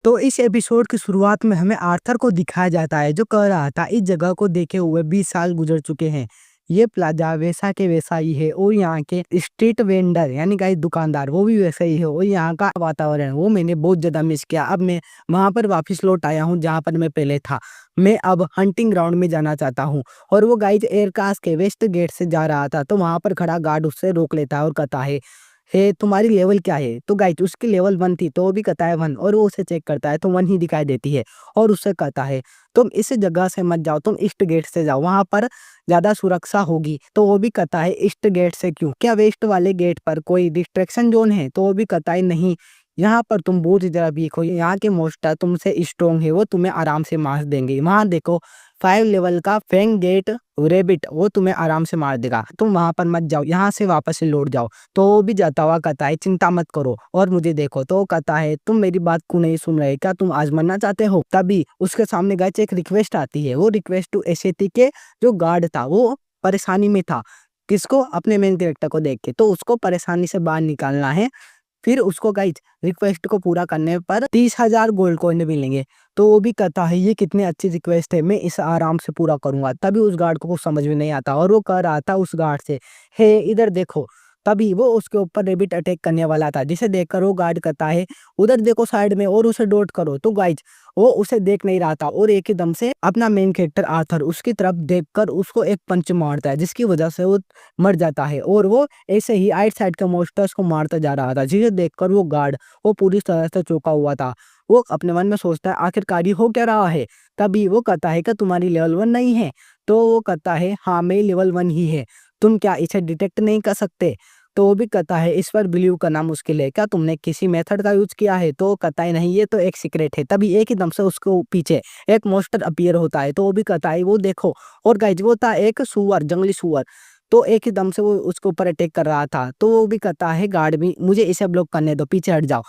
तो इस एपिसोड की शुरुआत में हमें आर्थर को दिखाया जाता है जो कह रहा था इस जगह को देखे हुए 20 साल गुजर चुके हैं। ये प्लाजा वैसा के वैसा ही है और यहाँ के स्ट्रीट वेंडर यानी गाइस दुकानदार वो भी वैसा ही है और यहाँ का वातावरण वो मैंने बहुत ज्यादा मिस किया। अब मैं वहां पर वापस लौट आया हूँ जहाँ पर मैं पहले था। मैं अब हंटिंग ग्राउंड में जाना चाहता हूँ। और वो गाइस एयरकास के वेस्ट गेट से जा रहा था तो वहां पर खड़ा गार्ड उससे रोक लेता है और कहता है तुम्हारी लेवल क्या है? तो गाइस उसकी लेवल 1 थी तो वो भी कहता है 1 और वो उसे चेक करता है तो 1 ही दिखाई देती है। और उससे कहता है तुम इस जगह से मत जाओ, तुम ईस्ट गेट से जाओ, वहां पर ज्यादा सुरक्षा होगी। तो वो भी कहता है ईस्ट गेट से क्यों? क्या वेस्ट वाले गेट पर कोई डिस्ट्रैक्शन जोन है? तो वो भी कहता है नहीं, यहाँ पर तुम बहुत ही ज्यादा वीक हो, यहाँ के मोस्टर तुमसे स्ट्रोंग है, वो तुम्हें आराम से मार देंगे। वहां देखो 5 लेवल का फेंग गेट रेबिट, वो तुम्हें आराम से मार देगा, तुम वहां पर मत जाओ, यहाँ से वापस से लौट जाओ। तो वो भी जाता हुआ कहता है चिंता मत करो और मुझे देखो। तो वो कहता है तुम मेरी बात क्यों नहीं सुन रहे, क्या तुम आजमाना चाहते हो? तभी उसके सामने गाइस एक रिक्वेस्ट आती है। वो रिक्वेस्ट टू एसेटी के जो गार्ड था वो परेशानी में था। किसको? अपने मेन कैरेक्टर को देख के। तो उसको परेशानी से बाहर निकालना है। फिर उसको गाइस रिक्वेस्ट को पूरा करने पर 30,000 गोल्ड कॉइन मिलेंगे। तो वो भी कहता है ये कितनी अच्छी रिक्वेस्ट है, मैं इसे आराम से पूरा करूंगा। तभी उस गार्ड को कुछ समझ में नहीं आता और वो कह रहा था उस गार्ड से हे इधर देखो। तभी वो उसके ऊपर रेबिट अटैक करने वाला था जिसे देखकर वो गार्ड कहता है उधर देखो साइड में और उसे डोट करो। तो गाइस वो उसे देख नहीं रहा था और एक ही दम से अपना मेन कैरेक्टर आर्थर उसकी तरफ देखकर उसको एक पंच मारता है जिसकी वजह से वो मर जाता है। और वो ऐसे ही आइट साइड के मॉन्स्टर्स को मारता जा रहा था जिसे देखकर वो गार्ड वो पूरी तरह से चौंका हुआ था। वो अपने मन में सोचता है आखिरकार ये हो क्या रहा है। तभी वो कहता है कि तुम्हारी लेवल 1 नहीं है? तो वो कहता है हाँ मेरी लेवल 1 ही है, तुम क्या इसे डिटेक्ट नहीं कर सकते? तो वो भी कहता है इस पर बिलीव करना मुश्किल है, क्या तुमने किसी मेथड का यूज किया है? तो वो कहता है नहीं, ये तो एक सीक्रेट है। तभी एक ही दम से उसको पीछे एक मॉन्स्टर अपीयर होता है। तो वो भी कहता है वो देखो। और गाइज वो था एक सुअर, जंगली सुअर। तो एक ही दम से वो उसके ऊपर अटैक कर रहा था। तो वो भी कहता है गार्ड भी मुझे इसे ब्लॉक करने दो, पीछे हट जाओ।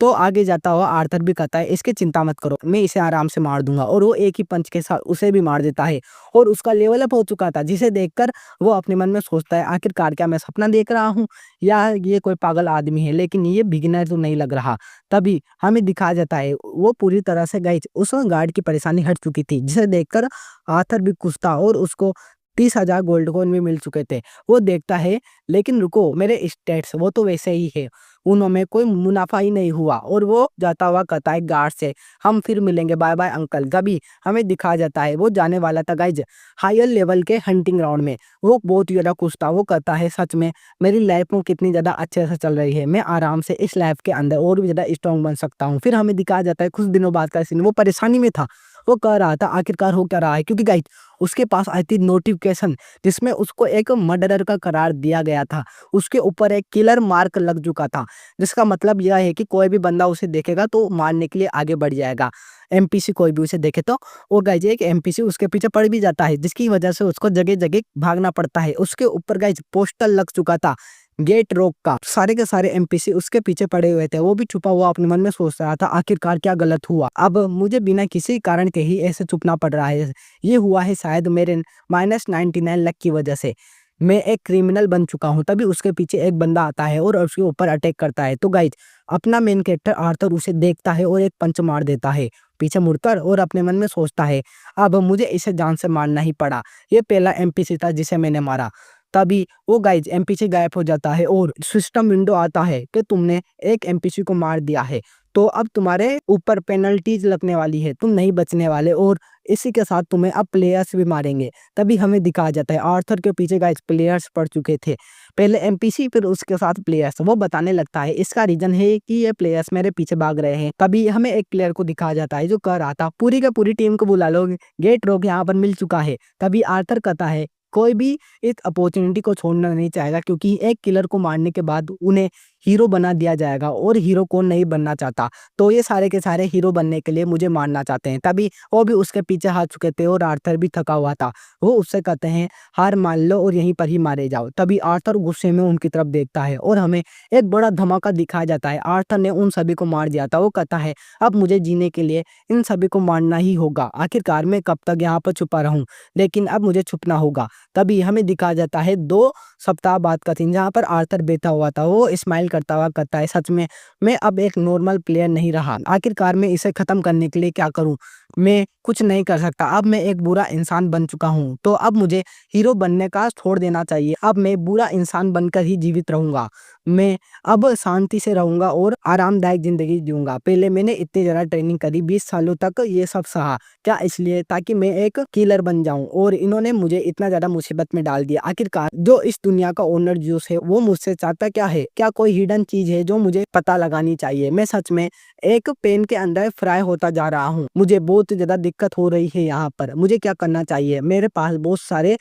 तो आगे जाता हुआ आर्थर भी कहता है इसकी चिंता मत करो, मैं इसे आराम से मार दूंगा। और वो एक ही पंच के साथ उसे भी मार देता है। और उसका लेवल अप हो चुका था जिसे देखकर वो अपने मन में सोचता है आखिरकार क्या मैं सपना देख रहा हूँ या ये कोई पागल आदमी है, लेकिन ये बिगिनर तो नहीं लग रहा। तभी हमें दिखाया जाता है वो पूरी तरह से गई उस गार्ड की परेशानी हट चुकी थी जिसे देखकर आर्थर भी खुश था और उसको 30,000 गोल्ड कॉइन भी मिल चुके थे। वो देखता है लेकिन रुको, मेरे स्टेट्स वो तो वैसे ही है, उनमें कोई मुनाफा ही नहीं हुआ। और वो जाता हुआ कहता है गार्ड से हम फिर मिलेंगे, बाय बाय अंकल। तभी हमें दिखाया जाता है वो जाने वाला था गाइज हायर लेवल के हंटिंग ग्राउंड में। वो बहुत ही ज्यादा खुश था। वो कहता है सच में मेरी लाइफ में कितनी ज्यादा अच्छे से चल रही है, मैं आराम से इस लाइफ के अंदर और भी ज्यादा स्ट्रॉन्ग बन सकता हूँ। फिर हमें दिखाया जाता है कुछ दिनों बाद का सीन। वो परेशानी में था, वो कह रहा था आखिरकार हो क्या रहा है, क्योंकि गाइज उसके पास आई थी नोटिफिकेशन जिसमें उसको एक मर्डरर का करार दिया गया था। उसके ऊपर एक किलर मार्क लग चुका था जिसका मतलब यह है कि कोई भी बंदा उसे देखेगा तो मारने के लिए आगे बढ़ जाएगा, एमपीसी कोई भी उसे देखे तो। और गाइज एक एमपीसी उसके पीछे पड़ भी जाता है जिसकी वजह से उसको जगह जगह भागना पड़ता है। उसके ऊपर गाइज पोस्टर लग चुका था गेट रोक का। सारे के सारे एमपीसी उसके पीछे पड़े हुए थे। वो भी छुपा हुआ अपने मन में सोच रहा था आखिरकार क्या गलत हुआ, अब मुझे बिना किसी कारण के ही ऐसे छुपना पड़ रहा है। ये हुआ है शायद मेरे -99 लक की वजह से, मैं एक क्रिमिनल बन चुका हूँ। तभी उसके पीछे एक बंदा आता है और उसके ऊपर अटैक करता है। तो गाइज अपना मेन कैरेक्टर आर्थर उसे देखता है और एक पंच मार देता है पीछे मुड़कर और अपने मन में सोचता है अब मुझे इसे जान से मारना ही पड़ा, ये पहला एमपीसी था जिसे मैंने मारा। तभी वो गाइज एमपीसी गायब हो जाता है और सिस्टम विंडो आता है कि तुमने एक एमपीसी को मार दिया है तो अब तुम्हारे ऊपर पेनल्टीज लगने वाली है, तुम नहीं बचने वाले और इसी के साथ तुम्हें अब प्लेयर्स भी मारेंगे। तभी हमें दिखाया जाता है आर्थर के पीछे गाइस प्लेयर्स पड़ चुके थे, पहले एमपीसी फिर उसके साथ प्लेयर्स। वो बताने लगता है इसका रीजन है कि ये प्लेयर्स मेरे पीछे भाग रहे हैं। तभी हमें एक प्लेयर को दिखाया जाता है जो कह रहा था पूरी का पूरी टीम को बुला लो, गेट रोक यहाँ पर मिल चुका है। तभी आर्थर कहता है कोई भी इस अपॉर्चुनिटी को छोड़ना नहीं चाहेगा क्योंकि एक किलर को मारने के बाद उन्हें हीरो बना दिया जाएगा और हीरो कौन नहीं बनना चाहता। तो ये सारे के सारे हीरो बनने के लिए मुझे मारना चाहते हैं। तभी वो भी उसके पीछे हाथ चुके थे और आर्थर भी थका हुआ था। वो उससे कहते हैं हार मान लो और यहीं पर ही मारे जाओ। तभी आर्थर गुस्से में उनकी तरफ देखता है और हमें एक बड़ा धमाका दिखाया जाता है। आर्थर ने उन सभी को मार दिया था। वो कहता है अब मुझे जीने के लिए इन सभी को मारना ही होगा, आखिरकार मैं कब तक यहाँ पर छुपा रहूं, लेकिन अब मुझे छुपना होगा। तभी हमें दिखाया जाता है 2 सप्ताह बाद का सीन जहाँ पर आर्थर बैठा हुआ था। वो स्माइल स्माइल करता हुआ कहता है, सच में मैं अब एक नॉर्मल प्लेयर नहीं रहा। आखिरकार मैं इसे खत्म करने के लिए क्या करूं? मैं कुछ नहीं कर सकता। अब मैं एक बुरा इंसान बन चुका हूं, तो अब मुझे हीरो बनने का छोड़ देना चाहिए। अब मैं बुरा इंसान बनकर ही जीवित रहूंगा। मैं अब शांति से रहूंगा और आरामदायक जिंदगी जीऊंगा। पहले मैंने इतनी ज़्यादा ट्रेनिंग करी, 20 सालों तक ये सब सहा, क्या इसलिए ताकि मैं एक किलर बन जाऊं, और इन्होंने मुझे इतना ज़्यादा मुसीबत में डाल दिया। आखिरकार जो इस दुनिया का ओनर जूस है वो मुझसे चाहता क्या है? क्या कोई हिडन चीज़ है जो मुझे पता लगानी चाहिए? मैं सच में एक पेन के अंदर फ्राई होता जा रहा हूँ। मुझे बहुत ज़्यादा दिक्कत हो रही है यहाँ पर। मुझे क्या करना चाहिए? मेरे पास बहुत सारे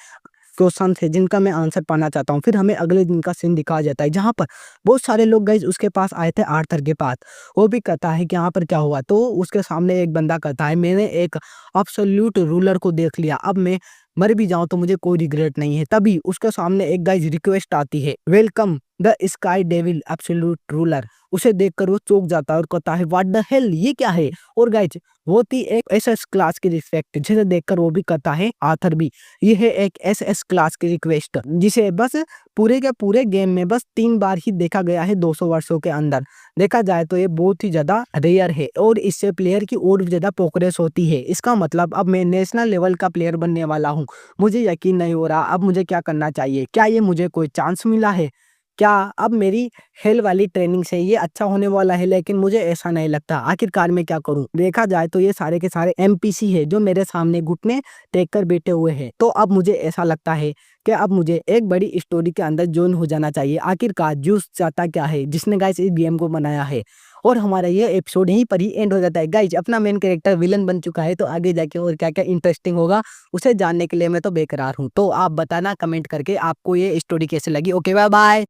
क्वेश्चन थे जिनका मैं आंसर पाना चाहता हूँ। फिर हमें अगले दिन का सीन दिखाया जाता है जहाँ पर बहुत सारे लोग गाइस उसके पास आए थे, आर्थर के पास। वो भी कहता है कि यहाँ पर क्या हुआ, तो उसके सामने एक बंदा कहता है, मैंने एक अब्सोल्यूट रूलर को देख लिया, अब मैं मर भी जाऊं तो मुझे कोई रिग्रेट नहीं है। तभी उसके सामने एक गाइस रिक्वेस्ट आती है, welcome the sky devil absolute ruler. उसे देखकर वो चौंक जाता है और कहता है, व्हाट द हेल, ये क्या है? और गाइस वो थी एक एसएस क्लास की रिस्पेक्ट, जिसे देखकर वो भी कहता है, आर्थर भी, ये है एक एसएस क्लास की रिक्वेस्ट जिसे बस पूरे के पूरे गेम में बस 3 बार ही देखा गया है 200 वर्षों के अंदर। देखा जाए तो ये बहुत ही ज्यादा रेयर है और इससे प्लेयर की और भी ज्यादा प्रोग्रेस होती है। इसका मतलब अब मैं नेशनल लेवल का प्लेयर बनने वाला हूँ। मुझे यकीन नहीं हो रहा, अब मुझे क्या करना चाहिए? क्या ये मुझे कोई चांस मिला है? क्या अब मेरी हेल वाली ट्रेनिंग से ये अच्छा होने वाला है? लेकिन मुझे ऐसा नहीं लगता। आखिरकार मैं क्या करूं? देखा जाए तो ये सारे के सारे एमपीसी है जो मेरे सामने घुटने टेक कर बैठे हुए हैं। तो अब मुझे ऐसा लगता है कि अब मुझे एक बड़ी स्टोरी के अंदर ज्वाइन हो जाना चाहिए। आखिरकार जूस चाहता क्या है जिसने गाइस इस गेम को बनाया है? और हमारा ये एपिसोड यहीं पर ही एंड हो जाता है। गाइस अपना मेन कैरेक्टर विलन बन चुका है, तो आगे जाके और क्या क्या इंटरेस्टिंग होगा उसे जानने के लिए मैं तो बेकरार हूँ। तो आप बताना कमेंट करके आपको ये स्टोरी कैसे लगी। Okay bye bye.